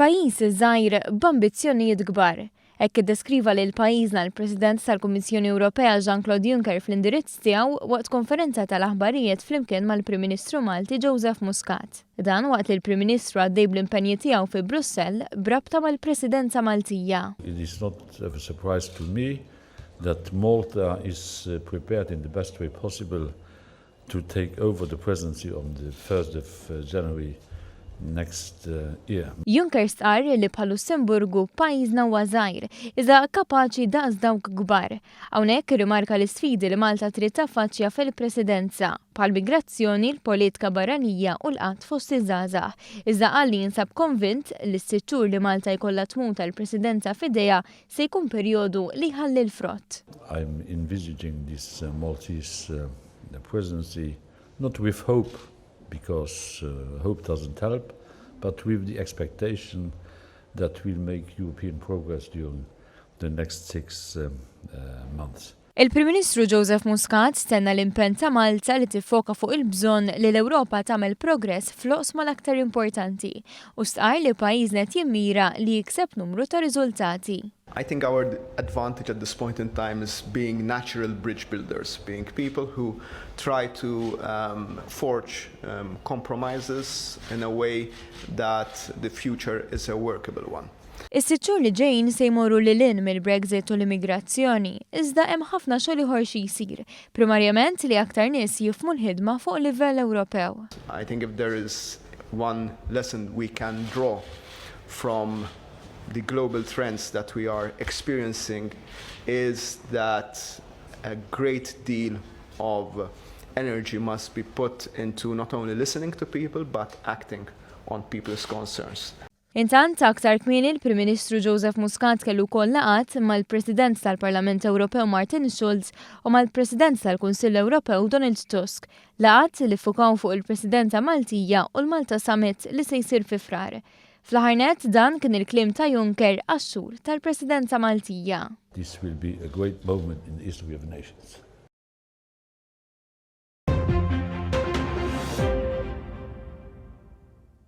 Pajjiż żgħir b'ambizzjonijiet kbar. Hekk iddeskriva lil pajjiżna l-President tal-Kummissjoni Ewropea Juncker fl-indirizz tiegħu waqt konferenza tal-aħbarijiet flimkien mal-Prim Ministru Malti Joseph Muscat. Dan waqt li l-Prim Ministru għaddej bl-impenji tiegħu fi Brussell brabta mal-Presidenza Maltija. It is not a surprise to me that Malta is prepared in the best way possible to take over the presidency on the 1st of January next year. Juncker stqarr li bħal Lussemburgu pajjiżna huwa żgħir, iżda kapaċi daqs dawk kbar. Hawnhekk irrimarka l-isfidi li Malta trid taffaċċja fil-Presidenza bħal migrazzjoni, l-politika barranija u l-qatt fost iż-żgħażagħ. Iżda qal li jinsab konvint li s-sitt xhur li Malta jkollha tmut tal-Presidenza f'idejha se jkun perjodu li jħalli l-frott. I'm envisaging this Maltese presidency not with hope, because hope doesn't help, but with the expectation that we'll make European progress during the next 6 months. Il-Prim Ministru Joseph Muscat stenna l-impenn ta' Malta li tiffoka fuq il-bżonn li l-Ewropa tagħmel progress fl-oqsma l-aktar importanti u stqarr li pajjiżna qed jimmira li jikseb numru ta' riżultati. I think our advantage at this point in time is being natural bridge builders, being people who try to forge compromises in a way that the future is a workable one. Is-sitt xhur li ġejjin se jmorru lil hinn mill-Brexit u l-immigrazzjoni, iżda hemm ħafna xogħol ieħor xi jsir, primarjament li aktar nies jifhmu l-ħidma fuq livell Ewropew. I think if there is one lesson we can draw from the global trends that we are experiencing is that a great deal of energy must be put into not only listening to people but acting on people's concerns. Intant aktar kmieni il-Prim Ministru Joseph Muscat kellu wkoll laqgħat mal-President tal-Parlament Ewropew Martin Schulz u mal-President tal-Kunsill Ewropew Donald Tusk, laqgħat li ffukaw fuq il-Presidenza Maltija u l-Malta Summit li se jsir fi frar. Fl-aħħar nett dan kien il-kliem ta' Juncker għax-xhur tal-Presidenza Maltija. This will be a great moment in the history of the nations.